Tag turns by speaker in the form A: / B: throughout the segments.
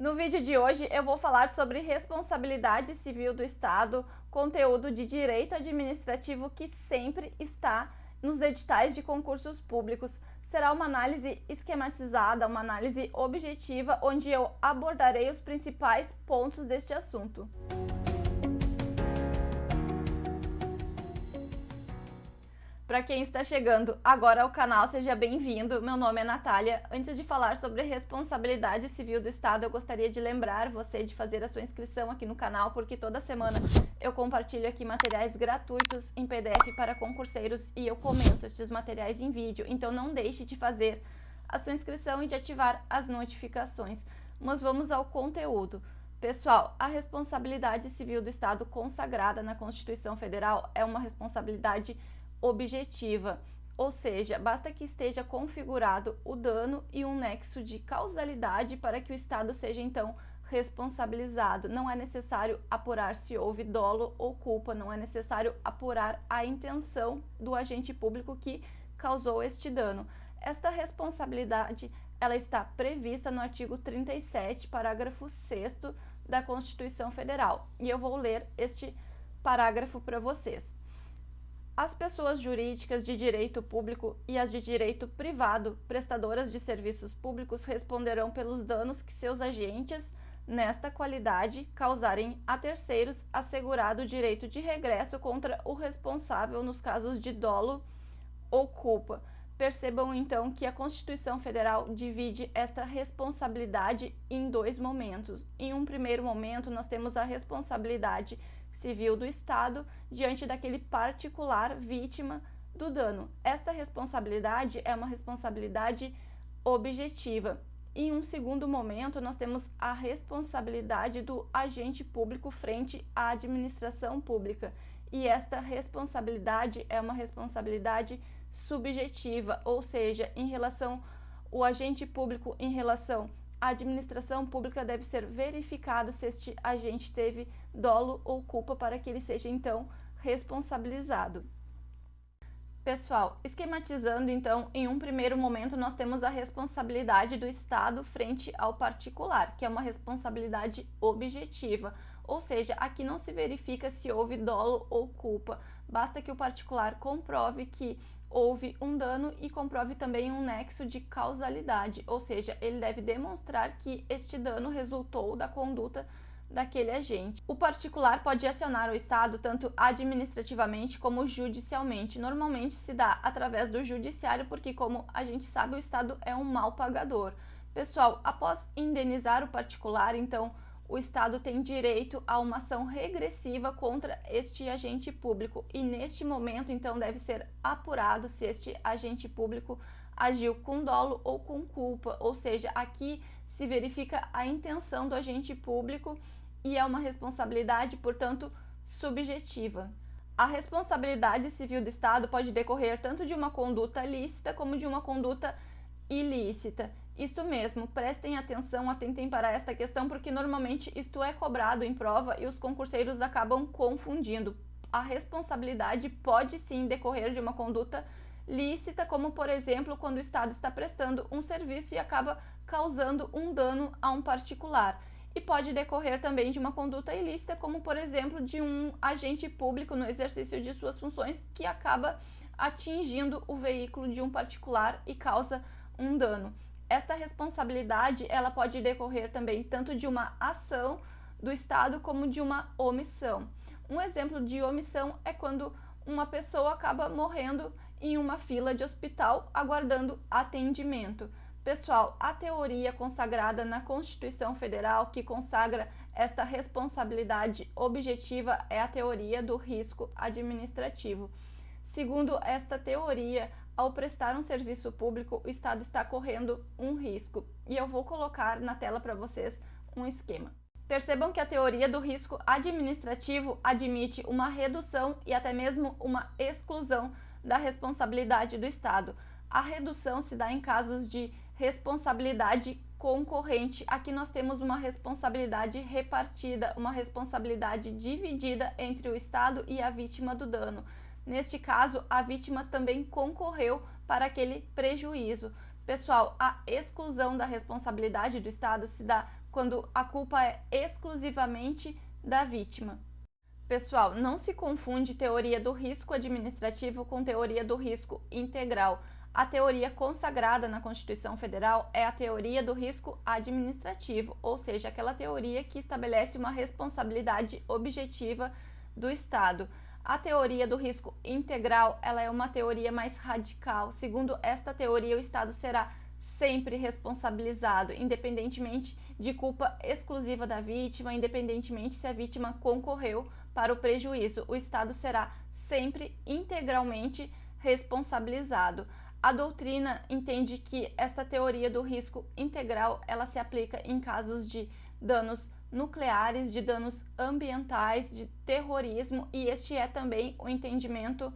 A: No vídeo de hoje eu vou falar sobre responsabilidade civil do Estado, conteúdo de direito administrativo que sempre está nos editais de concursos públicos. Será uma análise esquematizada, uma análise objetiva, onde eu abordarei os principais pontos deste assunto. Para quem está chegando agora ao canal, seja bem-vindo. Meu nome é Natália. Antes de falar sobre responsabilidade civil do Estado, eu gostaria de lembrar você de fazer a sua inscrição aqui no canal, porque toda semana eu compartilho aqui materiais gratuitos em PDF para concurseiros e eu comento estes materiais em vídeo. Então não deixe de fazer a sua inscrição e de ativar as notificações. Mas vamos ao conteúdo. Pessoal, a responsabilidade civil do Estado consagrada na Constituição Federal é uma responsabilidade objetiva, ou seja, basta que esteja configurado o dano e um nexo de causalidade para que o Estado seja então responsabilizado. Não é necessário apurar se houve dolo ou culpa, não é necessário apurar a intenção do agente público que causou este dano. Esta responsabilidade, ela está prevista no artigo 37, parágrafo 6º da Constituição Federal, e eu vou ler este parágrafo para vocês. As pessoas jurídicas de direito público e as de direito privado, prestadoras de serviços públicos, responderão pelos danos que seus agentes, nesta qualidade, causarem a terceiros, assegurado o direito de regresso contra o responsável nos casos de dolo ou culpa. Percebam então que a Constituição Federal divide esta responsabilidade em dois momentos. Em um primeiro momento, nós temos a responsabilidade civil do Estado diante daquele particular vítima do dano. Esta responsabilidade é uma responsabilidade objetiva. Em um segundo momento, nós temos a responsabilidade do agente público frente à administração pública. E esta responsabilidade é uma responsabilidade subjetiva, ou seja, em relação ao agente público, em relação à administração pública, deve ser verificado se este agente teve dolo ou culpa para que ele seja então responsabilizado. Pessoal, esquematizando então, em um primeiro momento nós temos a responsabilidade do Estado frente ao particular, que é uma responsabilidade objetiva, ou seja, aqui não se verifica se houve dolo ou culpa, basta que o particular comprove que houve um dano e comprove também um nexo de causalidade, ou seja, ele deve demonstrar que este dano resultou da conduta daquele agente. O particular pode acionar o Estado tanto administrativamente como judicialmente. Normalmente se dá através do judiciário, porque, como a gente sabe, o Estado é um mal pagador. Pessoal, após indenizar o particular, então, o Estado tem direito a uma ação regressiva contra este agente público e neste momento, então, deve ser apurado se este agente público agiu com dolo ou com culpa, ou seja, aqui se verifica a intenção do agente público e é uma responsabilidade, portanto, subjetiva. A responsabilidade civil do Estado pode decorrer tanto de uma conduta lícita como de uma conduta ilícita. Isto mesmo, prestem atenção, atentem para esta questão, porque normalmente isto é cobrado em prova e os concurseiros acabam confundindo. A responsabilidade pode sim decorrer de uma conduta lícita, como por exemplo quando o Estado está prestando um serviço e acaba causando um dano a um particular. E pode decorrer também de uma conduta ilícita, como por exemplo de um agente público no exercício de suas funções que acaba atingindo o veículo de um particular e causa um dano. Esta responsabilidade, ela pode decorrer também tanto de uma ação do Estado como de uma omissão. Um exemplo de omissão é quando uma pessoa acaba morrendo em uma fila de hospital aguardando atendimento. Pessoal, a teoria consagrada na Constituição Federal que consagra esta responsabilidade objetiva é a teoria do risco administrativo. Segundo esta teoria, ao prestar um serviço público, o Estado está correndo um risco. E eu vou colocar na tela para vocês um esquema. Percebam que a teoria do risco administrativo admite uma redução e até mesmo uma exclusão da responsabilidade do Estado. A redução se dá em casos de responsabilidade concorrente. Aqui nós temos uma responsabilidade repartida, uma responsabilidade dividida entre o Estado e a vítima do dano. Neste caso, a vítima também concorreu para aquele prejuízo. Pessoal, a exclusão da responsabilidade do Estado se dá quando a culpa é exclusivamente da vítima. Pessoal, não se confunde teoria do risco administrativo com teoria do risco integral. A teoria consagrada na Constituição Federal é a teoria do risco administrativo, ou seja, aquela teoria que estabelece uma responsabilidade objetiva do Estado. A teoria do risco integral, ela é uma teoria mais radical. Segundo esta teoria, o Estado será sempre responsabilizado, independentemente de culpa exclusiva da vítima, independentemente se a vítima concorreu para o prejuízo. O Estado será sempre integralmente responsabilizado. A doutrina entende que esta teoria do risco integral, ela se aplica em casos de danos nucleares, de danos ambientais, de terrorismo, e este é também o entendimento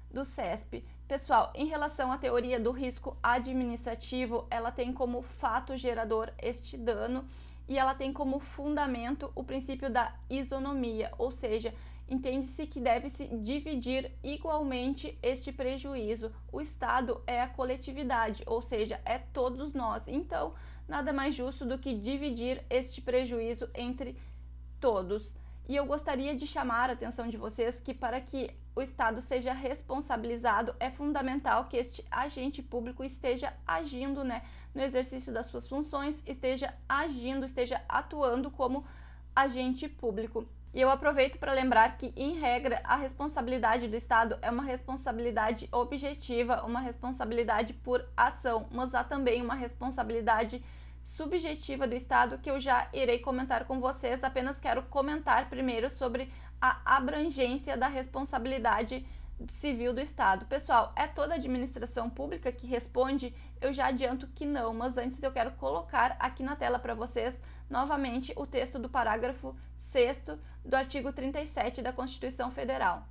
A: do CESP. Pessoal, em relação à teoria do risco administrativo, ela tem como fato gerador este dano e ela tem como fundamento o princípio da isonomia, ou seja, entende-se que deve-se dividir igualmente este prejuízo. O Estado é a coletividade, ou seja, é todos nós. Então, nada mais justo do que dividir este prejuízo entre todos. E eu gostaria de chamar a atenção de vocês que para que o Estado seja responsabilizado, é fundamental que este agente público esteja agindo, no exercício das suas funções, esteja agindo, esteja atuando como agente público. E eu aproveito para lembrar que, em regra, a responsabilidade do Estado é uma responsabilidade objetiva, uma responsabilidade por ação, mas há também uma responsabilidade subjetiva do Estado que eu já irei comentar com vocês. Apenas quero comentar primeiro sobre a abrangência da responsabilidade civil do Estado. Pessoal, é toda a administração pública que responde? Eu já adianto que não, mas antes eu quero colocar aqui na tela para vocês novamente o texto do parágrafo 6º do artigo 37 da Constituição Federal.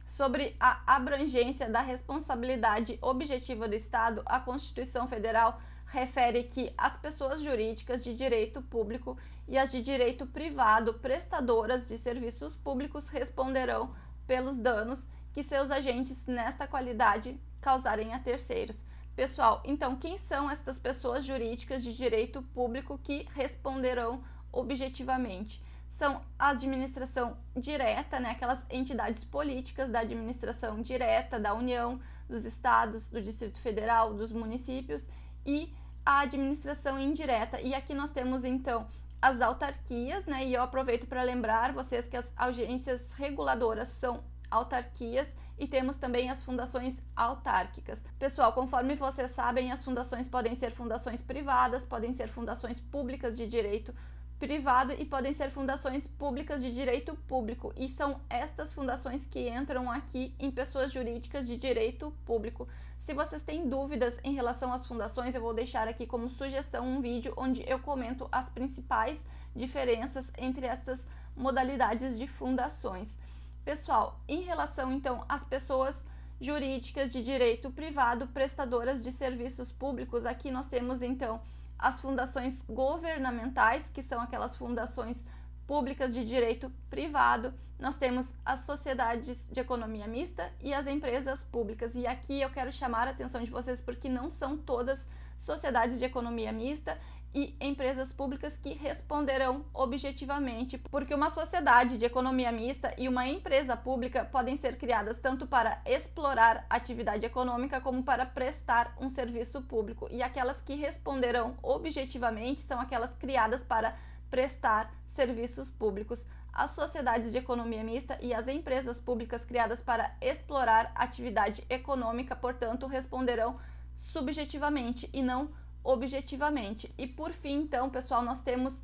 A: Sobre a abrangência da responsabilidade objetiva do Estado, a Constituição Federal refere que as pessoas jurídicas de direito público e as de direito privado prestadoras de serviços públicos responderão pelos danos que seus agentes nesta qualidade causarem a terceiros. Pessoal, então quem são estas pessoas jurídicas de direito público que responderão objetivamente? São a administração direta, aquelas entidades políticas da administração direta da União, dos estados, do Distrito Federal, dos municípios, e a administração indireta. E aqui nós temos então as autarquias, e eu aproveito para lembrar vocês que as agências reguladoras são autarquias, e temos também as fundações autárquicas. Pessoal, conforme vocês sabem, as fundações podem ser fundações privadas, podem ser fundações públicas de direito privado e podem ser fundações públicas de direito público, e são estas fundações que entram aqui em pessoas jurídicas de direito público. Se vocês têm dúvidas em relação às fundações, eu vou deixar aqui como sugestão um vídeo onde eu comento as principais diferenças entre estas modalidades de fundações. Pessoal, em relação então às pessoas jurídicas de direito privado prestadoras de serviços públicos, aqui nós temos então as fundações governamentais, que são aquelas fundações públicas de direito privado. Nós temos as sociedades de economia mista e as empresas públicas. E aqui eu quero chamar a atenção de vocês porque não são todas sociedades de economia mista e empresas públicas que responderão objetivamente, porque uma sociedade de economia mista e uma empresa pública podem ser criadas tanto para explorar atividade econômica como para prestar um serviço público, e aquelas que responderão objetivamente são aquelas criadas para prestar serviços públicos. As sociedades de economia mista e as empresas públicas criadas para explorar atividade econômica, portanto, responderão subjetivamente e não objetivamente. E por fim, então, pessoal, nós temos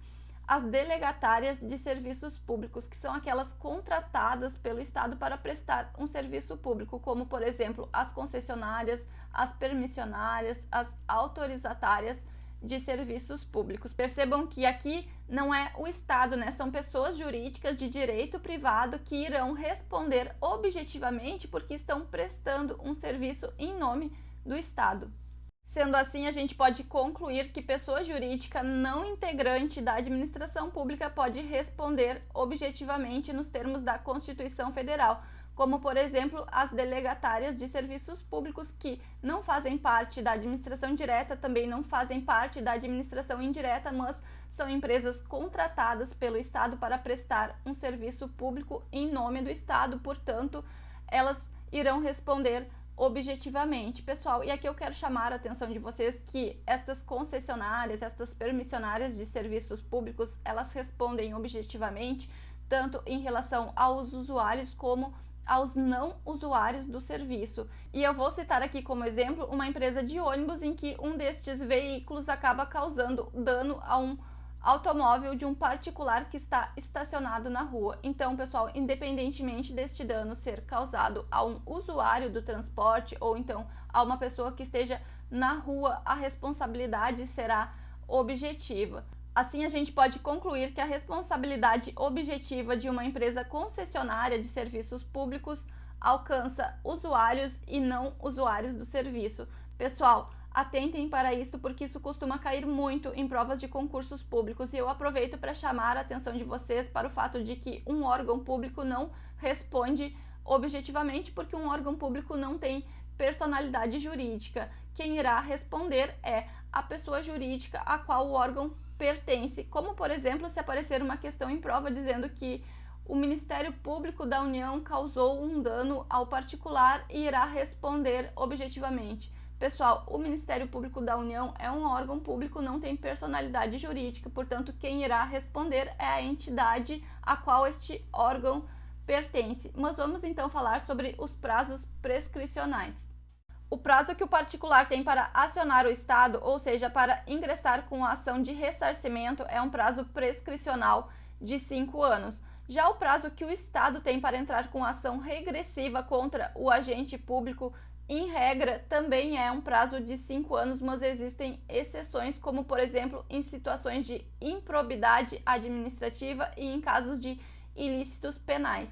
A: as delegatárias de serviços públicos, que são aquelas contratadas pelo Estado para prestar um serviço público, como, por exemplo, as concessionárias, as permissionárias, as autorizatárias de serviços públicos. Percebam que aqui não é o Estado, são pessoas jurídicas de direito privado que irão responder objetivamente porque estão prestando um serviço em nome do Estado. Sendo assim, a gente pode concluir que pessoa jurídica não integrante da administração pública pode responder objetivamente nos termos da Constituição Federal, como, por exemplo, as delegatárias de serviços públicos, que não fazem parte da administração direta, também não fazem parte da administração indireta, mas são empresas contratadas pelo Estado para prestar um serviço público em nome do Estado, portanto, elas irão responder objetivamente. Pessoal, e aqui eu quero chamar a atenção de vocês que estas concessionárias, estas permissionárias de serviços públicos, elas respondem objetivamente tanto em relação aos usuários como aos não usuários do serviço. E eu vou citar aqui como exemplo uma empresa de ônibus em que um destes veículos acaba causando dano a um automóvel de um particular que está estacionado na rua. Então, pessoal, independentemente deste dano ser causado a um usuário do transporte ou então a uma pessoa que esteja na rua, a responsabilidade será objetiva. Assim, a gente pode concluir que a responsabilidade objetiva de uma empresa concessionária de serviços públicos alcança usuários e não usuários do serviço. Pessoal, atentem para isso, porque isso costuma cair muito em provas de concursos públicos, e eu aproveito para chamar a atenção de vocês para o fato de que um órgão público não responde objetivamente, porque um órgão público não tem personalidade jurídica. Quem irá responder é a pessoa jurídica a qual o órgão pertence, como por exemplo se aparecer uma questão em prova dizendo que o Ministério Público da União causou um dano ao particular e irá responder objetivamente. Pessoal, o Ministério Público da União é um órgão público, não tem personalidade jurídica, portanto, quem irá responder é a entidade a qual este órgão pertence. Mas vamos então falar sobre os prazos prescricionais. O prazo que o particular tem para acionar o Estado, ou seja, para ingressar com a ação de ressarcimento, é um prazo prescricional de 5 anos. Já o prazo que o Estado tem para entrar com ação regressiva contra o agente público, em regra, também é um prazo de 5 anos, mas existem exceções, como por exemplo em situações de improbidade administrativa e em casos de ilícitos penais.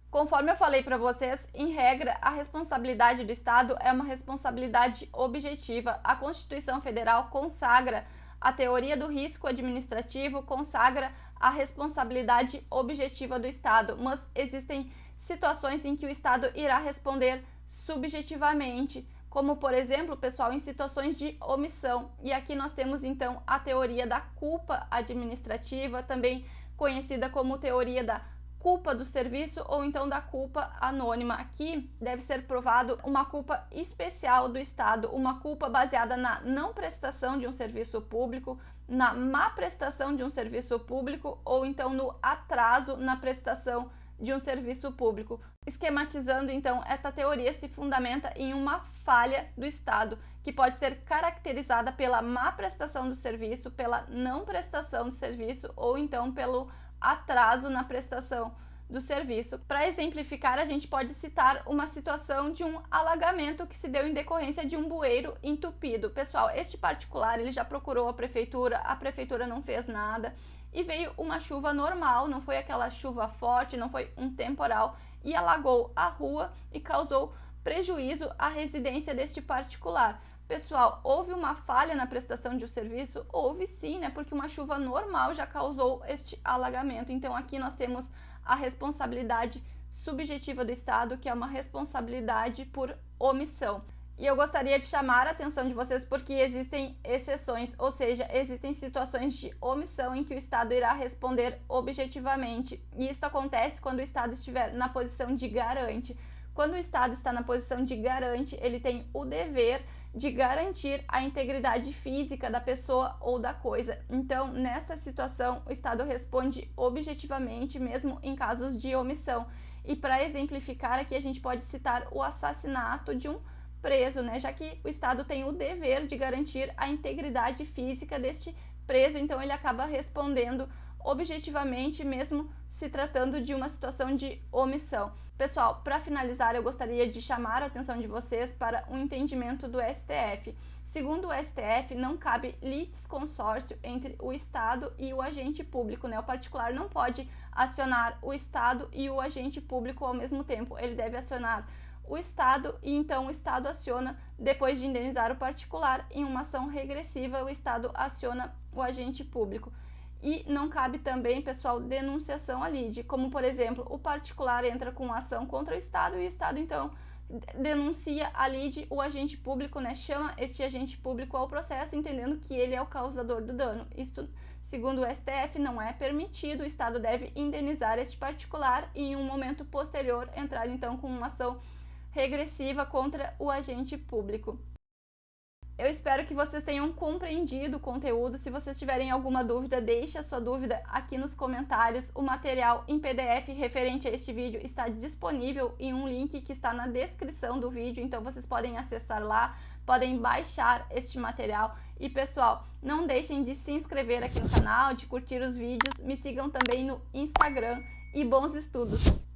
A: Conforme eu falei para vocês, em regra, a responsabilidade do Estado é uma responsabilidade objetiva. A Constituição Federal consagra a teoria do risco administrativo, consagra a responsabilidade objetiva do Estado, mas existem situações em que o Estado irá responder subjetivamente, como por exemplo, pessoal, em situações de omissão. E aqui nós temos então a teoria da culpa administrativa, também conhecida como teoria da culpa do serviço ou então da culpa anônima. Aqui deve ser provado uma culpa especial do Estado, uma culpa baseada na não prestação de um serviço público, na má prestação de um serviço público ou então no atraso na prestação de um serviço público. Esquematizando, então, esta teoria se fundamenta em uma falha do Estado, que pode ser caracterizada pela má prestação do serviço, pela não prestação do serviço ou então pelo atraso na prestação do serviço. Para exemplificar, a gente pode citar uma situação de um alagamento que se deu em decorrência de um bueiro entupido. Pessoal, este particular ele já procurou a prefeitura não fez nada e veio uma chuva normal, não foi aquela chuva forte, não foi um temporal, e alagou a rua e causou prejuízo à residência deste particular. Pessoal, houve uma falha na prestação de um serviço? Houve sim, né? Porque uma chuva normal já causou este alagamento. Então aqui nós temos a responsabilidade subjetiva do Estado, que é uma responsabilidade por omissão. E eu gostaria de chamar a atenção de vocês porque existem exceções, ou seja, existem situações de omissão em que o Estado irá responder objetivamente. E isso acontece quando o Estado estiver na posição de garante. Quando o Estado está na posição de garante, ele tem o dever de garantir a integridade física da pessoa ou da coisa. Então, nesta situação, o Estado responde objetivamente, mesmo em casos de omissão. E para exemplificar aqui, a gente pode citar o assassinato de um preso, né? Já que o Estado tem o dever de garantir a integridade física deste preso, então ele acaba respondendo objetivamente, mesmo se tratando de uma situação de omissão. Pessoal, para finalizar, eu gostaria de chamar a atenção de vocês para um entendimento do STF. Segundo o STF, não cabe litisconsórcio entre o Estado e o agente público, né? O particular não pode acionar o Estado e o agente público ao mesmo tempo. Ele deve acionar o Estado e então o Estado aciona, depois de indenizar o particular, em uma ação regressiva, o Estado aciona o agente público. E não cabe também, pessoal, denunciação à lide, como por exemplo, o particular entra com ação contra o Estado e o Estado então denuncia a lide, o agente público, né, chama este agente público ao processo, entendendo que ele é o causador do dano. Isto, segundo o STF, não é permitido, o Estado deve indenizar este particular e, em um momento posterior, entrar então com uma ação regressiva contra o agente público. Eu espero que vocês tenham compreendido o conteúdo. Se vocês tiverem alguma dúvida, deixe a sua dúvida aqui nos comentários. O material em PDF referente a este vídeo está disponível em um link que está na descrição do vídeo, então vocês podem acessar lá, podem baixar este material. E pessoal, não deixem de se inscrever aqui no canal, de curtir os vídeos, me sigam também no Instagram e bons estudos!